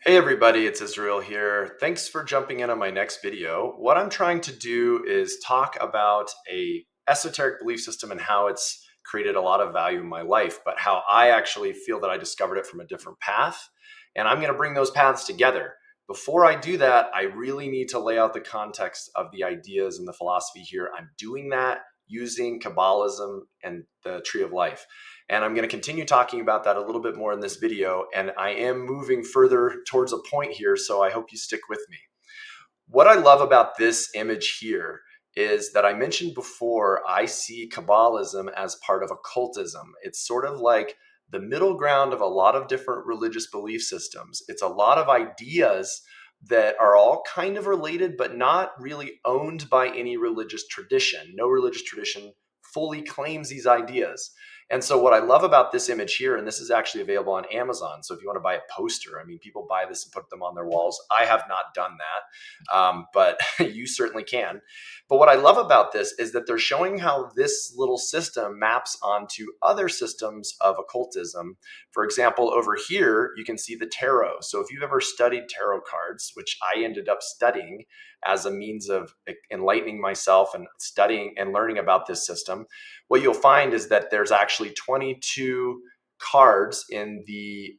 Hey everybody, it's Israel here. Thanks for jumping in on my next video. What I'm trying to do is talk about a esoteric belief system and how it's created a lot of value in my life, but how I actually feel that I discovered it from a different path. And I'm going to bring those paths together. Before I do that, I really need to lay out the context of the ideas and the philosophy here. I'm doing that using Kabbalism and the Tree of Life. And I'm going to continue talking about that a little bit more in this video. And I am moving further towards a point here, so I hope you stick with me. What I love about this image here is that I mentioned before, I see Kabbalism as part of occultism. It's sort of like the middle ground of a lot of different religious belief systems. It's a lot of ideas that are all kind of related, but not really owned by any religious tradition. No religious tradition fully claims these ideas. And so what I love about this image here, and this is actually available on Amazon. So if you want to buy a poster, I mean, people buy this and put them on their walls. I have not done that, but you certainly can. But what I love about this is that they're showing how this little system maps onto other systems of occultism. For example, over here, you can see the tarot. So if you've ever studied tarot cards, which I ended up studying as a means of enlightening myself and studying and learning about this system, what you'll find is that there's actually 22 cards in the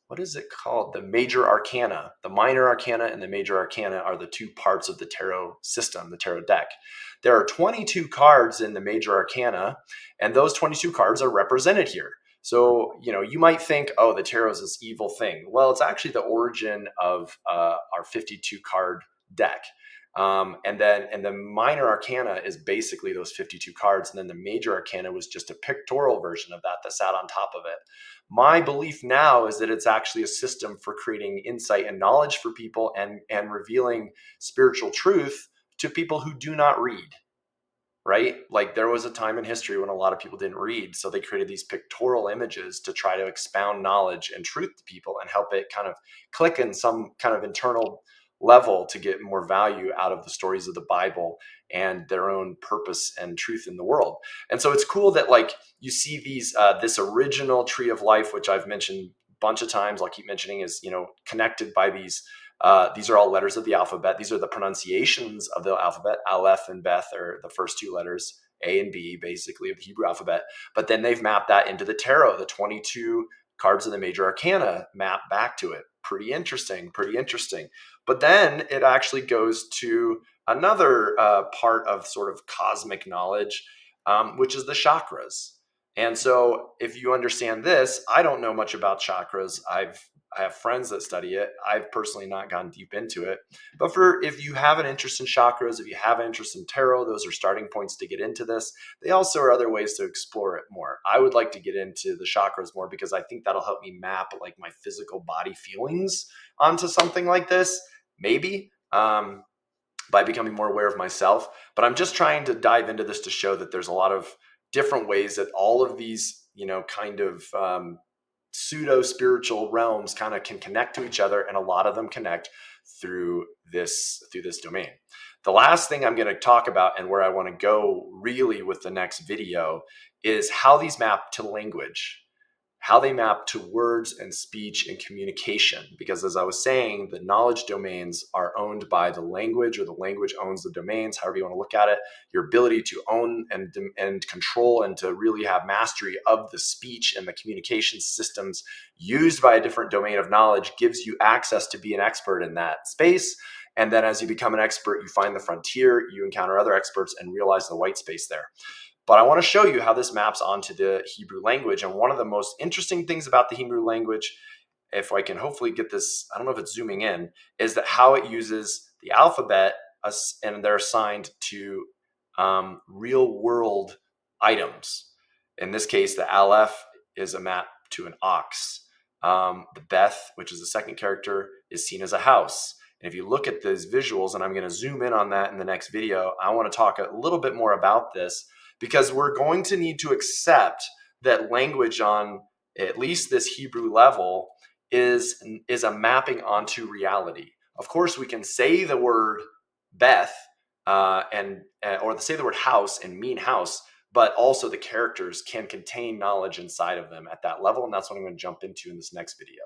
what is it called? The major arcana. The minor arcana and the major arcana are the two parts of the tarot system, the tarot deck. There are 22 cards in the major arcana, and those 22 cards are represented here. So, you might think, oh, the tarot is this evil thing. Well, it's actually the origin of our 52 card deck. And the minor arcana is basically those 52 cards. And then the major arcana was just a pictorial version of that sat on top of it. My belief now is that it's actually a system for creating insight and knowledge for people and revealing spiritual truth to people who do not read, right? Like there was a time in history when a lot of people didn't read. So they created these pictorial images to try to expound knowledge and truth to people and help it kind of click in some kind of internal level to get more value out of the stories of the Bible and their own purpose and truth in the world. And so it's cool that like you see these this original Tree of Life, which I've mentioned a bunch of times, I'll keep mentioning, is connected by these are all letters of the alphabet. These are the pronunciations of the alphabet. Aleph and Beth are the first two letters, A and B, basically, of the Hebrew alphabet. But then they've mapped that into the tarot. The 22 cards of the major arcana map back to it. Pretty interesting, pretty interesting. But then it actually goes to another part of sort of cosmic knowledge, which is the chakras. And so if you understand this, I don't know much about chakras. I have friends that study it. I've personally not gone deep into it. But if you have an interest in chakras, if you have an interest in tarot, those are starting points to get into this. They also are other ways to explore it more. I would like to get into the chakras more because I think that'll help me map like my physical body feelings onto something like this, maybe, by becoming more aware of myself. But I'm just trying to dive into this to show that there's a lot of different ways that all of these, kind of pseudo spiritual realms kind of can connect to each other, and a lot of them connect through this domain. The last thing I'm going to talk about, and where I want to go really with the next video, is how these map to language, how they map to words and speech and communication. Because as I was saying, the knowledge domains are owned by the language, or the language owns the domains, however you want to look at it. Your ability to own and control and to really have mastery of the speech and the communication systems used by a different domain of knowledge gives you access to be an expert in that space. And then as you become an expert, you find the frontier, you encounter other experts and realize the white space there. But I want to show you how this maps onto the Hebrew language. And one of the most interesting things about the Hebrew language, if I can hopefully get this, I don't know if it's zooming in, is that how it uses the alphabet and they're assigned to real world items. In this case, the Aleph is a map to an ox. The Beth, which is the second character, is seen as a house. And if you look at these visuals, and I'm going to zoom in on that in the next video, I want to talk a little bit more about this, because we're going to need to accept that language on at least this Hebrew level is a mapping onto reality. Of course, we can say the word Beth or say the word house and mean house, but also the characters can contain knowledge inside of them at that level. And that's what I'm going to jump into in this next video.